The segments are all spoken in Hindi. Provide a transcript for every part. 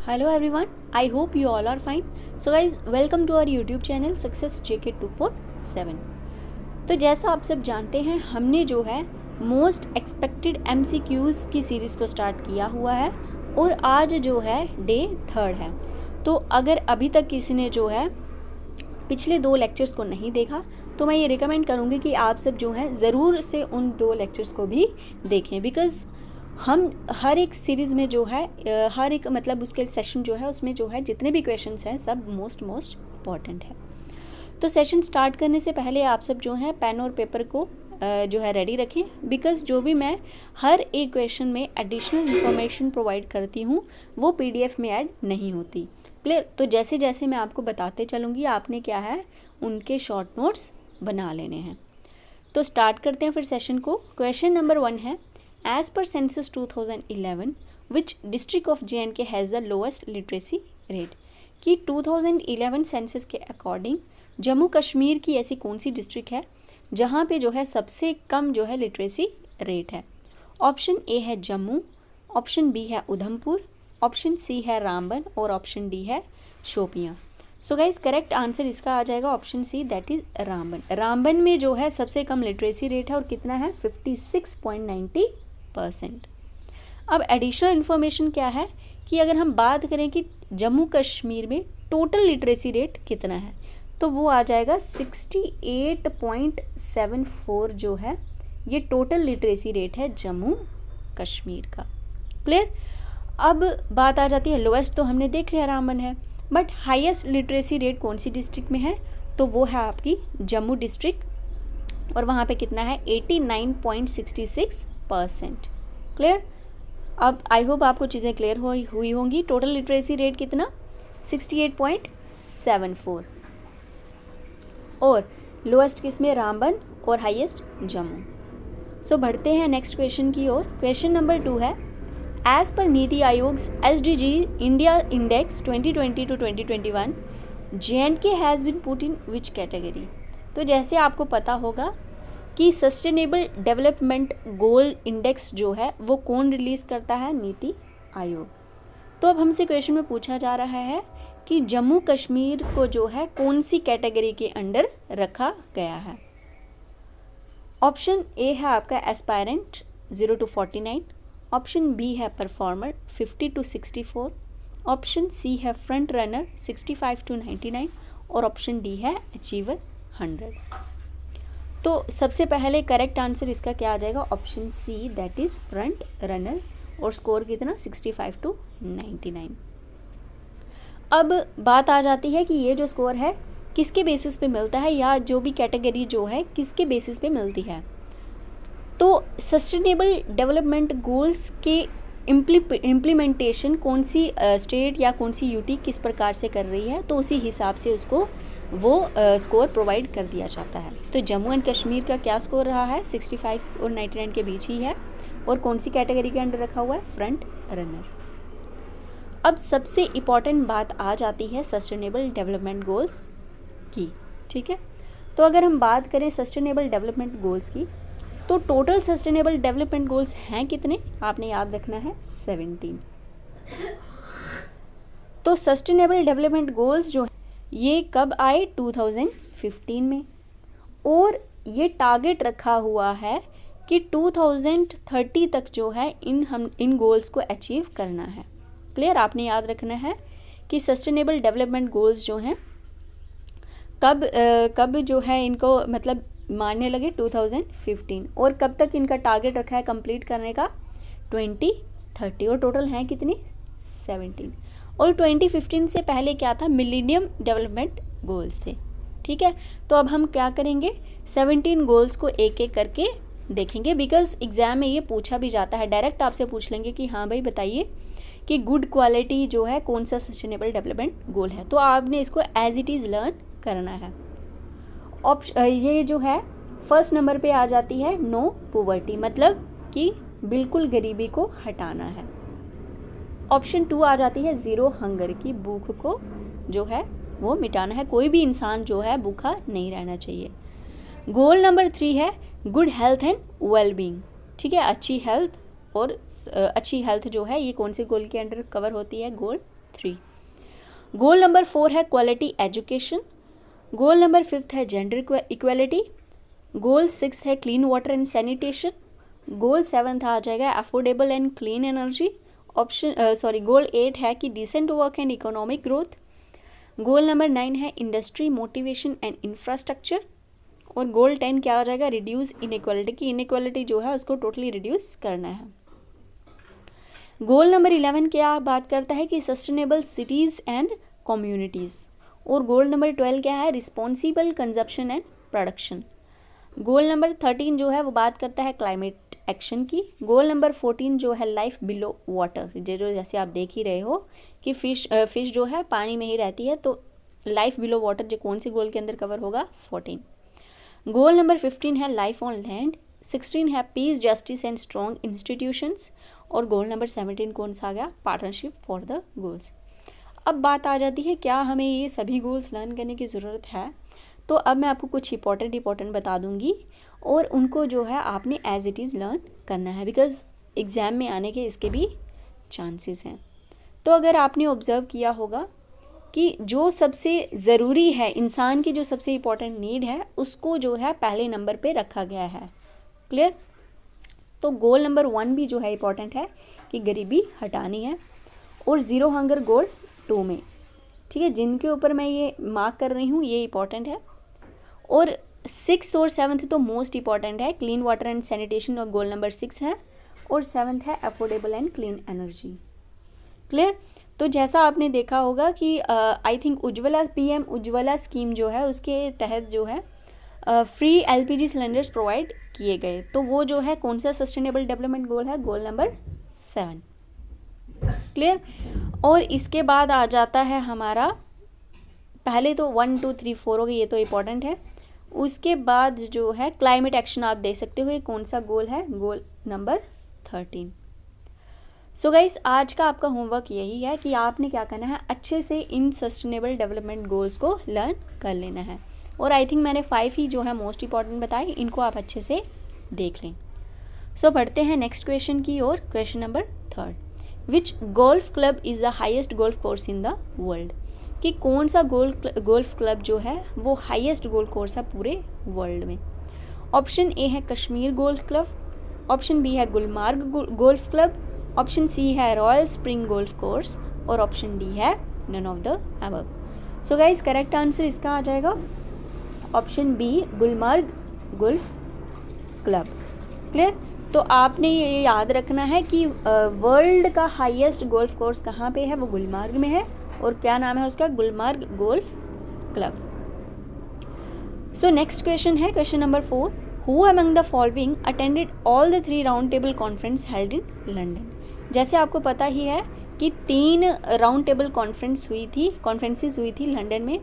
Hello everyone, I hope you all are fine. So guys, welcome to our YouTube channel Success JK247. तो जैसा आप सब जानते हैं, हमने जो है मोस्ट एक्सपेक्टेड MCQs की सीरीज़ को स्टार्ट किया हुआ है और आज जो है डे 3 है। तो अगर अभी तक किसी ने जो है पिछले 2 लेक्चर्स को नहीं देखा तो मैं ये रिकमेंड करूँगी कि आप सब जो है ज़रूर से उन 2 लेक्चर्स को भी देखें, बिकॉज़ हम हर एक सीरीज़ में जो है हर एक मतलब उसके सेशन जो है उसमें जो है जितने भी क्वेश्चंस हैं सब मोस्ट इम्पॉर्टेंट है। तो सेशन स्टार्ट करने से पहले आप सब जो है पेन और पेपर को जो है रेडी रखें, बिकॉज़ जो भी मैं हर एक क्वेश्चन में एडिशनल इन्फॉर्मेशन प्रोवाइड करती हूँ वो PDF में ऐड नहीं होती। क्लियर? तो जैसे जैसे मैं आपको बताते चलूँगी आपने क्या है उनके शॉर्ट नोट्स बना लेने हैं। तो स्टार्ट करते हैं फिर सेशन को। क्वेश्चन नंबर 1 है, As per census 2011, which district of J&K has the lowest literacy rate? कि 2011 सेंसस के अकॉर्डिंग जम्मू कश्मीर की ऐसी कौन सी डिस्ट्रिक्ट है जहाँ पे जो है सबसे कम जो है लिटरेसी रेट है? ऑप्शन ए है जम्मू, ऑप्शन बी है उधमपुर, ऑप्शन सी है रामबन और ऑप्शन डी है Shopian. So guys correct answer इसका आ जाएगा option C, that is Ramban. Ramban में जो है सबसे कम लिटरेसी रेट है और कितना है 56.90%। अब एडिशनल इन्फॉर्मेशन क्या है कि अगर हम बात करें कि जम्मू कश्मीर में टोटल लिटरेसी रेट कितना है तो वो आ जाएगा 68.74 जो है ये टोटल लिटरेसी रेट है जम्मू कश्मीर का। क्लियर? अब बात आ जाती है लोएस्ट, तो हमने देख लिया रामबन है, बट हाईएस्ट लिटरेसी रेट कौन सी डिस्ट्रिक्ट में है तो वो है आपकी जम्मू डिस्ट्रिक्ट और वहाँ पे कितना है 89.66%। क्लियर? अब आई होप आपको चीज़ें क्लियर हुई होंगी। टोटल लिटरेसी रेट कितना 68.74 और लोएस्ट किसमें रामबन और हाईएस्ट जम्मू। सो बढ़ते हैं नेक्स्ट क्वेश्चन की ओर। क्वेश्चन नंबर 2 है, as per NITI Aayog's SDG India index 2020 to 2021 J&K has been put in which category? तो जैसे आपको पता होगा कि सस्टेनेबल डेवलपमेंट गोल इंडेक्स जो है वो कौन रिलीज़ करता है? नीति आयोग। तो अब हमसे क्वेश्चन में पूछा जा रहा है कि जम्मू कश्मीर को जो है कौन सी कैटेगरी के अंडर रखा गया है? ऑप्शन ए है आपका एस्पायरेंट 0 to 49, ऑप्शन बी है परफॉर्मर 50 to 64, ऑप्शन सी है फ्रंट रनर 65 to 99 और ऑप्शन डी है अचीवर 100। तो सबसे पहले करेक्ट आंसर इसका क्या आ जाएगा? Option C, that is front runner और स्कोर कितना 65 to 99। अब बात आ जाती है कि ये जो स्कोर है किसके बेसिस पे मिलता है या जो भी कैटेगरी जो है किसके बेसिस पे मिलती है। तो सस्टेनेबल डेवलपमेंट गोल्स के इम्प्लीमेंटेशन कौन सी स्टेट या कौन सी यूटी किस प्रकार से कर रही है तो उसी हिसाब से उसको वो स्कोर प्रोवाइड कर दिया जाता है। तो जम्मू एंड कश्मीर का क्या स्कोर रहा है 65 और 99 के बीच ही है और कौन सी कैटेगरी के अंडर रखा हुआ है? Front runner. अब सबसे इम्पॉर्टेंट बात आ जाती है सस्टेनेबल डेवलपमेंट गोल्स की। ठीक है, तो अगर हम बात करें सस्टेनेबल डेवलपमेंट गोल्स की तो टोटल सस्टेनेबल डेवलपमेंट गोल्स हैं कितने? आपने याद रखना है 17। तो सस्टेनेबल डेवलपमेंट गोल्स जो ये कब आए 2015 में और ये टारगेट रखा हुआ है कि 2030 तक जो है इन गोल्स को अचीव करना है। क्लियर? आपने याद रखना है कि सस्टेनेबल डेवलपमेंट गोल्स जो हैं कब जो है इनको मतलब मानने लगे 2015 और कब तक इनका टारगेट रखा है कंप्लीट करने का 2030 और टोटल हैं कितनी 17। और 2015 से पहले क्या था? मिलेनियम डेवलपमेंट गोल्स थे। ठीक है, तो अब हम क्या करेंगे 17 गोल्स को एक एक करके देखेंगे, बिकॉज एग्जाम में ये पूछा भी जाता है, डायरेक्ट आपसे पूछ लेंगे कि हाँ भाई बताइए कि गुड क्वालिटी जो है कौन सा सस्टेनेबल डेवलपमेंट गोल है। तो आपने इसको एज इट इज़ लर्न करना है। ये जो है फर्स्ट नंबर पे आ जाती है नो पॉवर्टी, मतलब कि बिल्कुल गरीबी को हटाना है। ऑप्शन 2 आ जाती है ज़ीरो हंगर, की भूख को जो है वो मिटाना है, कोई भी इंसान जो है भूखा नहीं रहना चाहिए। गोल नंबर 3 है गुड हेल्थ एंड वेलबींग। ठीक है, अच्छी हेल्थ और अच्छी हेल्थ जो है ये कौन से गोल के अंडर कवर होती है? गोल 3। गोल नंबर 4 है क्वालिटी एजुकेशन। गोल नंबर 5 है जेंडर इक्वलिटी। गोल 6 है clean water and sanitation. Goal 7 आ जाएगा affordable and clean energy. Goal 8 है कि decent work and economic growth. Goal number 9 है इंडस्ट्री मोटिवेशन एंड इंफ्रास्ट्रक्चर। और गोल 10 क्या आ जाएगा, रिड्यूस इनइक्वालिटी, की इनइक्वालिटी जो है उसको टोटली रिड्यूस करना है। गोल नंबर 11 क्या बात करता है कि सस्टेनेबल सिटीज़ एंड कम्युनिटीज़। और गोल नंबर 12 क्या है, responsible consumption and production. Goal number 13 जो है वो बात करता है क्लाइमेट एक्शन की। गोल नंबर 14 जो है लाइफ बिलो वाटर, जो जैसे आप देख ही रहे हो कि फिश जो है पानी में ही रहती है, तो लाइफ बिलो वाटर जो कौन सी गोल के अंदर कवर होगा, 14। गोल नंबर 15 है लाइफ ऑन लैंड। 16 है piece justice and strong institutions. और गोल नंबर 17 कौन सा आ गया, पार्टनरशिप फॉर द गोल्स। अब बात आ जाती है क्या हमें ये सभी गोल्स लर्न करने की ज़रूरत है। तो अब मैं आपको कुछ इंपॉर्टेंट बता दूंगी और उनको जो है आपने एज इट इज़ लर्न करना है, बिकॉज एग्ज़ाम में आने के इसके भी चांसेस हैं। तो अगर आपने ऑब्ज़र्व किया होगा कि जो सबसे ज़रूरी है, इंसान की जो सबसे इम्पॉर्टेंट नीड है, उसको जो है पहले नंबर पे रखा गया है। क्लियर। तो गोल नंबर 1 भी जो है इम्पॉर्टेंट है कि गरीबी हटानी है। और ज़ीरो हंगर गोल 2 में, ठीक है, जिनके ऊपर मैं ये मार्क कर रही हूँ ये इम्पॉर्टेंट है। और 6th और 7th तो मोस्ट इम्पॉर्टेंट है, क्लीन वाटर एंड सैनिटेशन और गोल नंबर 6 है। और 7th है affordable and clean energy. Clear. तो जैसा आपने देखा होगा कि I think Ujjwala PM Ujjwala scheme जो है उसके तहत जो है फ्री LPG सिलेंडर्स प्रोवाइड किए गए। तो वो जो है कौन सा सस्टेनेबल डेवलपमेंट गोल है, गोल नंबर 7। क्लियर। और इसके बाद आ जाता है हमारा, पहले तो 1 2 3 4 हो गए, ये तो इम्पॉर्टेंट है। उसके बाद जो है क्लाइमेट एक्शन आप देख सकते हो, ये कौन सा गोल है, गोल नंबर 13। सो गाइस, आज का आपका होमवर्क यही है कि आपने क्या करना है, अच्छे से इन सस्टेनेबल डेवलपमेंट गोल्स को लर्न कर लेना है। और आई थिंक मैंने 5 ही जो है मोस्ट इंपॉर्टेंट बताए, इनको आप अच्छे से देख लें। सो बढ़ते हैं नेक्स्ट क्वेश्चन की ओर। Question number 3, which golf club is the highest golf course in the world. कि कौन सा गोल्फ क्लब जो है वो हाईएस्ट गोल्फ कोर्स है पूरे वर्ल्ड में। ऑप्शन ए है Kashmir golf club. Option B है Gulmarg golf club. Option C है रॉयल स्प्रिंग गोल्फ कोर्स। और ऑप्शन डी है none of the above. So guys, correct answer इसका आ जाएगा option B, Gulmarg golf club. Clear. तो आपने ये याद रखना है कि वर्ल्ड का हाईएस्ट गोल्फ कोर्स कहाँ पे है, वो गुलमार्ग में है। और क्या नाम है उसका, Gulmarg golf club. So next question है question number 4, who among the following attended all the 3 round table conference held in London. जैसे आपको पता ही है कि 3 राउंड टेबल कॉन्फ्रेंसेस हुई थी लंदन में।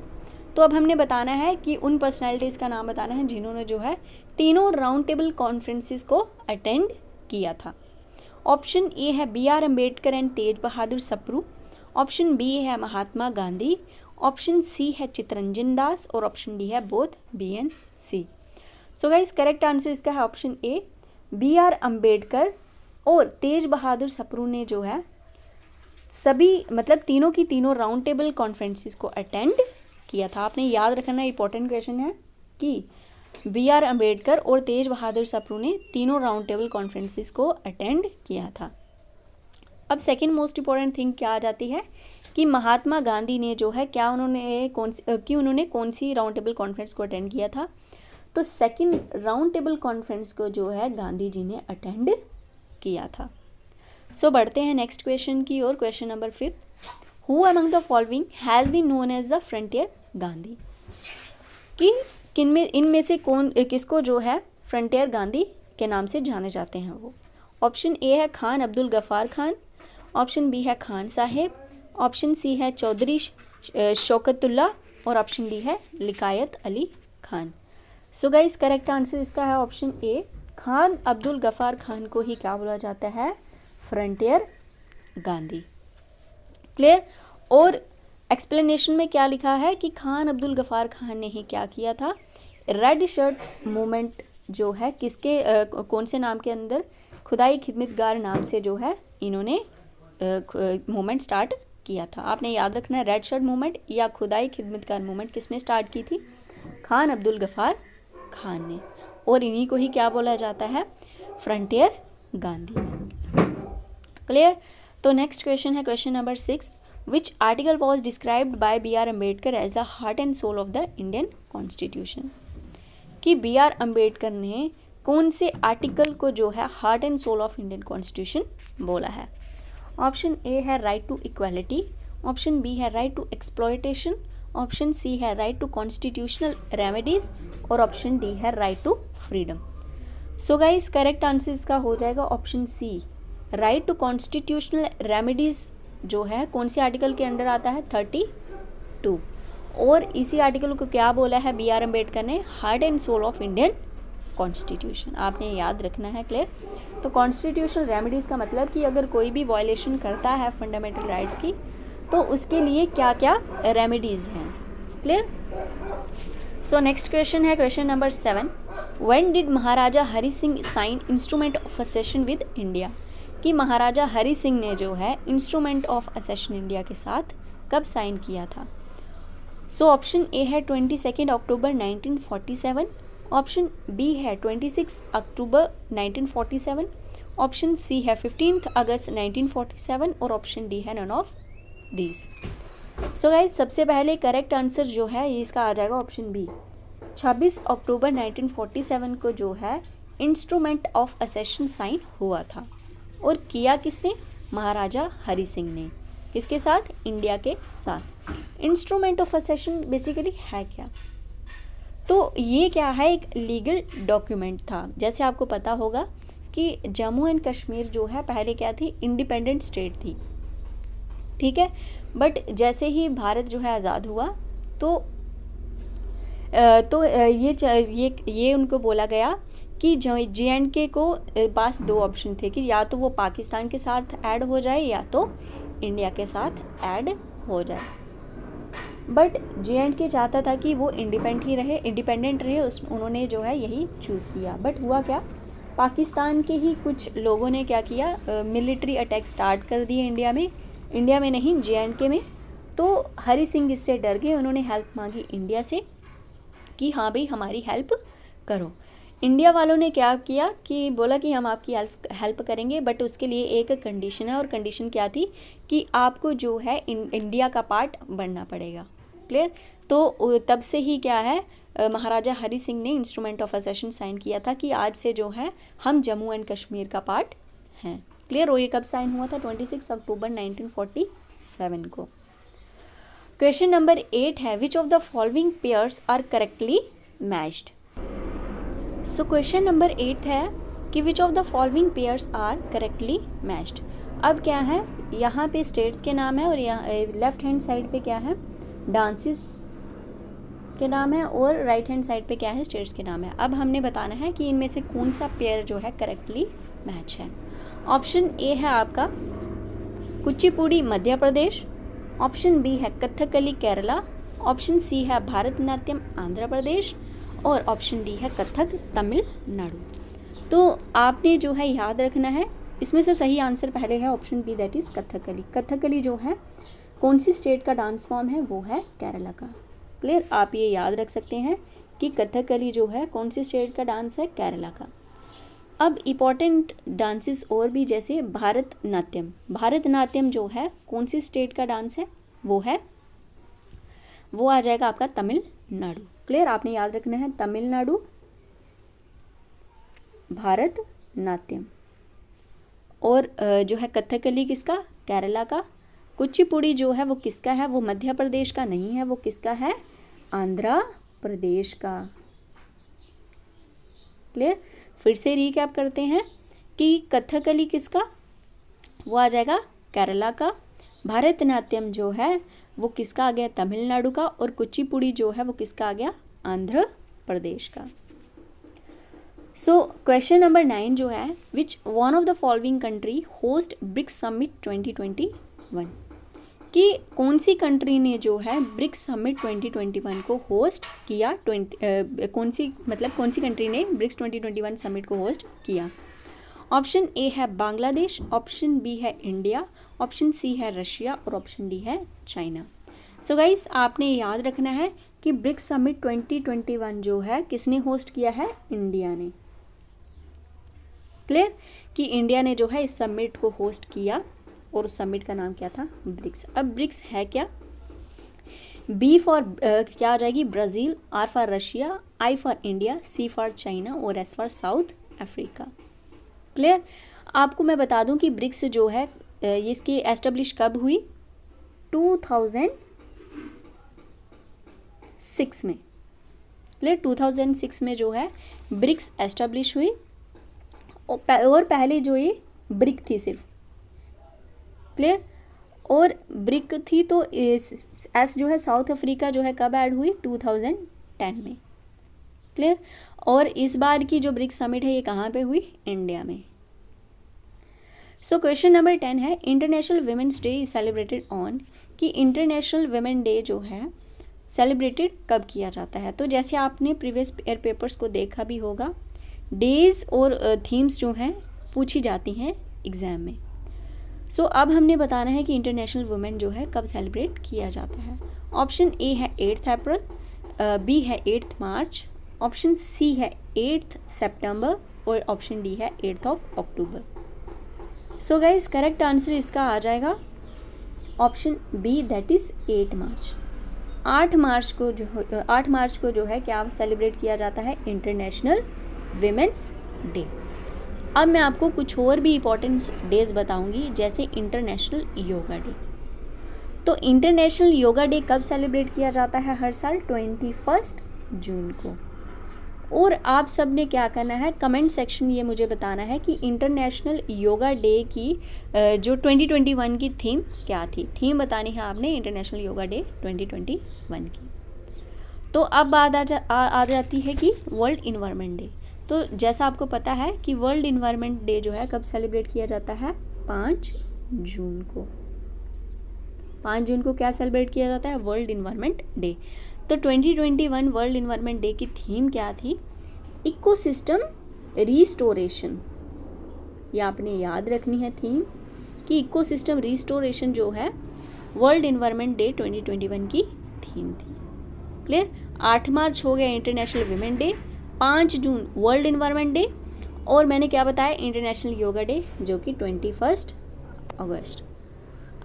तो अब हमने बताना है कि उन पर्सनैलिटीज़ का नाम बताना है जिन्होंने जो है तीनों राउंड टेबल कॉन्फ्रेंसेस को अटेंड किया था। ऑप्शन ए है BR Ambedkar and Tej Bahadur Sapru. Option B है महात्मा गांधी। ऑप्शन सी है चित्तरंजन दास। और ऑप्शन डी है both B and C। So guys, correct answer इसका है ऑप्शन ए, BR अम्बेडकर और तेज बहादुर सप्रू ने जो है सभी, मतलब तीनों की तीनों राउंड टेबल कॉन्फ्रेंसेस को अटेंड किया था। आपने याद रखना, इंपॉर्टेंट क्वेश्चन है कि BR अम्बेडकर और तेज बहादुर सप्रू ने तीनों राउंड टेबल कॉन्फ्रेंसेस को अटेंड किया था। अब सेकंड मोस्ट इम्पॉर्टेंट थिंग क्या आ जाती है कि महात्मा गांधी ने जो है उन्होंने कौन सी राउंड टेबल कॉन्फ्रेंस को अटेंड किया था। तो सेकंड राउंड टेबल कॉन्फ्रेंस को जो है गांधी जी ने अटेंड किया था। सो बढ़ते हैं नेक्स्ट क्वेश्चन की ओर। Question number 5, who among the following has been known as the frontier Gandhi. कि इनमें से किसको जो है फ्रंटियर गांधी के नाम से जाने जाते हैं वो। ऑप्शन ए है खान अब्दुल गफ़ार खान। ऑप्शन बी है खान साहेब। ऑप्शन सी है चौधरी शौकतुल्ला। और ऑप्शन डी है Liaquat Ali Khan. So guys, correct answer इसका है ऑप्शन ए, खान अब्दुल गफ़ार खान को ही क्या बोला जाता है, फ्रंटियर गांधी। क्लियर। और एक्सप्लेनेशन में क्या लिखा है कि खान अब्दुल गफ़ार खान ने ही क्या किया था, रेड शर्ट मूवमेंट जो है किसके कौन से नाम के अंदर, खुदाई खिदमतगार नाम से जो है इन्होंने मूवमेंट स्टार्ट किया था? आपने याद रखना है, रेड शर्ट मूवमेंट या खुदाई खिदमतगार मूवमेंट किसने स्टार्ट की थी? खान अब्दुल गफ़ार खान ने। और इन्हीं को ही क्या बोला जाता है? फ्रंटियर गांधी। क्लियर? तो नेक्स्ट क्वेश्चन है question number 6, which article was described by B.R. Ambedkar as the heart and soul of the Indian constitution? कि B.R. अम्बेडकर ने कौन से आर्टिकल को जो है heart and soul of Indian constitution बोला है? ऑप्शन ए है right to equality, option B है right to exploitation, option C है राइट टू कॉन्स्टिट्यूशनल रेमेडीज और ऑप्शन डी है right to freedom. So guys correct answer इसका हो जाएगा option C, right to constitutional remedies जो है कौन से आर्टिकल के अंडर आता है? 32। और इसी आर्टिकल को क्या बोला है B.R. अम्बेडकर ने? Heart and soul of Indian constitution. आपने याद रखना है। क्लियर? तो कॉन्स्टिट्यूशनल रेमेडीज़ का मतलब कि अगर कोई भी वायलेशन करता है फंडामेंटल राइट्स की तो उसके लिए क्या क्या रेमेडीज़ हैं। क्लियर? सो नेक्स्ट क्वेश्चन है question number 7, when did Maharaja Hari Singh sign instrument of accession with India? कि महाराजा हरि सिंह ने जो है इंस्ट्रूमेंट ऑफ असेशन इंडिया के साथ कब साइन किया था? सो ऑप्शन ए है 22 अक्टूबर 1947, ऑप्शन बी है 26 अक्टूबर 1947, ऑप्शन सी है 15 अगस्त 1947 और ऑप्शन डी है none of these. So guys सबसे पहले करेक्ट आंसर जो है ये इसका आ जाएगा ऑप्शन बी, 26 अक्टूबर 1947 को जो है इंस्ट्रूमेंट ऑफ असेशन साइन हुआ था। और किया किसने? महाराजा हरि सिंह ने। किसके साथ? इंडिया के साथ। इंस्ट्रूमेंट ऑफ असेशन बेसिकली है क्या? तो ये क्या है? एक लीगल डॉक्यूमेंट था। जैसे आपको पता होगा कि जम्मू एंड कश्मीर जो है पहले क्या थी? इंडिपेंडेंट स्टेट थी, ठीक है। बट जैसे ही भारत जो है आज़ाद हुआ तो ये उनको बोला गया कि JNK को पास दो ऑप्शन थे कि या तो वो पाकिस्तान के साथ ऐड हो जाए या तो इंडिया के साथ ऐड हो जाए। बट JNK चाहता था कि वो इंडिपेंडेंट रहे उन्होंने जो है यही चूज़ किया। बट हुआ क्या? पाकिस्तान के ही कुछ लोगों ने क्या किया? मिलिट्री अटैक स्टार्ट कर दिए इंडिया में नहीं JNK में। तो हरि सिंह इससे डर गए, उन्होंने हेल्प मांगी इंडिया से कि हाँ भाई हमारी हेल्प करो। इंडिया वालों ने क्या किया कि बोला कि हम आपकी हेल्प करेंगे, बट उसके लिए एक कंडीशन है। और कंडीशन क्या थी? कि आपको जो है इंडिया का पार्ट बनना पड़ेगा। क्लियर? तो तब से ही क्या है महाराजा हरि सिंह ने इंस्ट्रूमेंट ऑफ असेशन साइन किया था कि आज से जो है हम जम्मू एंड कश्मीर का पार्ट हैं। क्लियर? और ये कब साइन हुआ था? 26 अक्टूबर 1947 को। क्वेश्चन नंबर 8 है which of the following pairs are correctly matched? So question number 8 है कि which of the following pairs are correctly matched. अब क्या है? यहाँ पे स्टेट्स के नाम है और यहाँ लेफ्ट हैंड साइड पे क्या है? डांसेस के नाम है और राइट हैंड साइड पे क्या है? स्टेट्स के नाम है। अब हमने बताना है कि इनमें से कौन सा पेयर जो है करेक्टली मैच है। ऑप्शन ए है आपका कुचिपुड़ी मध्य प्रदेश, ऑप्शन बी है कथकली केरला, ऑप्शन सी है भारतनाट्यम आंध्र प्रदेश और ऑप्शन डी है कथक तमिलनाडु। तो आपने जो है याद रखना है, इसमें से सही आंसर पहले है option B that is Kathakali. Kathakali जो है कौन सी स्टेट का डांस फॉर्म है? वो है केरला का। क्लियर? आप ये याद रख सकते हैं कि कथकली जो है कौन सी स्टेट का डांस है? केरला का। अब इम्पॉर्टेंट डांसेस और भी जैसे भारतनाट्यम जो है कौन सी स्टेट का डांस है? वो आ जाएगा आपका तमिलनाडु। क्लियर? आपने याद रखना है तमिलनाडु भारतनाट्यम। और जो है कथकली किसका? केरला का। कुचिपुड़ी जो है वो किसका है? वो मध्य प्रदेश का नहीं है, वो किसका है? आंध्र प्रदेश का। क्लियर? फिर से रिकैप करते हैं कि कथकली किसका? वो आ जाएगा केरला का। भारतनाट्यम जो है वो किसका आ गया? तमिलनाडु का। और कुचिपुड़ी जो है वो किसका आ गया? आंध्र प्रदेश का। सो क्वेश्चन नंबर 9 जो है which one of the following country host BRICS summit 2021? कि कौन सी कंट्री ने जो है ब्रिक्स समिट 2021 को होस्ट किया? कौन सी कंट्री ने ब्रिक्स 2021 समिट को होस्ट किया? ऑप्शन ए है बांग्लादेश, ऑप्शन बी है इंडिया, ऑप्शन सी है रशिया और ऑप्शन डी है चाइना। सो गाइस आपने याद रखना है कि ब्रिक्स समिट 2021 जो है किसने होस्ट किया है, इंडिया ने। क्लियर कि इंडिया ने जो है इस समिट को होस्ट किया और उस समिट का नाम क्या था, ब्रिक्स। अब ब्रिक्स है क्या, बी फॉर क्या आ जाएगी, Brazil, R for Russia, I for India, C for China और S for South Africa. Clear. आपको मैं बता दूं कि ब्रिक्स जो है ये इसकी एस्टेब्लिश कब हुई, 2006 में। क्लियर, 2006 में जो है ब्रिक्स एस्टेब्लिश हुई और पहले जो ये ब्रिक थी सिर्फ। क्लियर, और ब्रिक थी तो एस जो है साउथ अफ्रीका जो है कब ऐड हुई, 2010 में। क्लियर, और इस बार की जो ब्रिक्स समिट है ये कहाँ पे हुई, इंडिया में। सो क्वेश्चन नंबर 10 है international women's day is celebrated on, कि इंटरनेशनल वुमेन डे जो है सेलिब्रेटेड कब किया जाता है। तो जैसे आपने प्रीवियस ईयर पेपर्स को देखा भी होगा, डेज और थीम्स जो हैं पूछी जाती हैं एग्ज़ाम में। सो अब हमने बताना है कि इंटरनेशनल वुमेन जो है कब सेलिब्रेट किया जाता है। ऑप्शन ए है 8 अप्रैल, बी है 8 मार्च, ऑप्शन सी है 8 सितंबर और ऑप्शन डी है 8 अक्टूबर। सो गाइज करेक्ट आंसर इसका आ जाएगा ऑप्शन बी, दैट इज़ 8 मार्च। 8 मार्च को जो है क्या सेलिब्रेट किया जाता है, इंटरनेशनल विमेंस डे। अब मैं आपको कुछ और भी इम्पोर्टेंट डेज बताऊंगी, जैसे इंटरनेशनल योगा डे। तो इंटरनेशनल योगा डे कब सेलिब्रेट किया जाता है, हर साल 21 जून को। और आप सब ने क्या करना है, कमेंट सेक्शन ये मुझे बताना है कि इंटरनेशनल योगा डे की जो 2021 की थीम क्या थी। थीम बतानी है आपने इंटरनेशनल योगा डे 2021 की। तो अब बात आ जाती है कि वर्ल्ड इन्वायरमेंट डे। तो जैसा आपको पता है कि वर्ल्ड इन्वायरमेंट डे जो है कब सेलिब्रेट किया जाता है, 5 जून को। 5 जून को क्या सेलिब्रेट किया जाता है, वर्ल्ड इन्वायरमेंट डे। तो 2021 वर्ल्ड इन्वायरमेंट डे की थीम क्या थी, इकोसिस्टम रिस्टोरेशन। ये आपने याद रखनी है थीम कि इकोसिस्टम रिस्टोरेशन जो है वर्ल्ड इन्वायरमेंट डे 2021 की थीम थी। क्लियर। 8 मार्च हो गया international women day, 5 June world environment day, और मैंने क्या बताया, इंटरनेशनल योगा डे जो कि 21 अगस्त।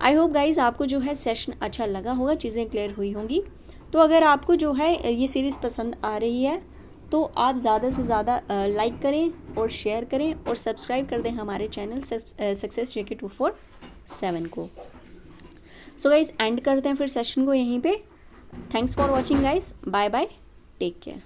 आई होप गाइज आपको जो है सेशन अच्छा लगा होगा, चीज़ें क्लियर हुई होंगी। तो अगर आपको जो है ये सीरीज़ पसंद आ रही है तो आप ज़्यादा से ज़्यादा लाइक करें और शेयर करें और सब्सक्राइब कर दें हमारे चैनल सक्सेस JK 247 को। सो गाइज एंड करते हैं फिर सेशन को यहीं पे। Thanks for watching guys, bye bye, take care.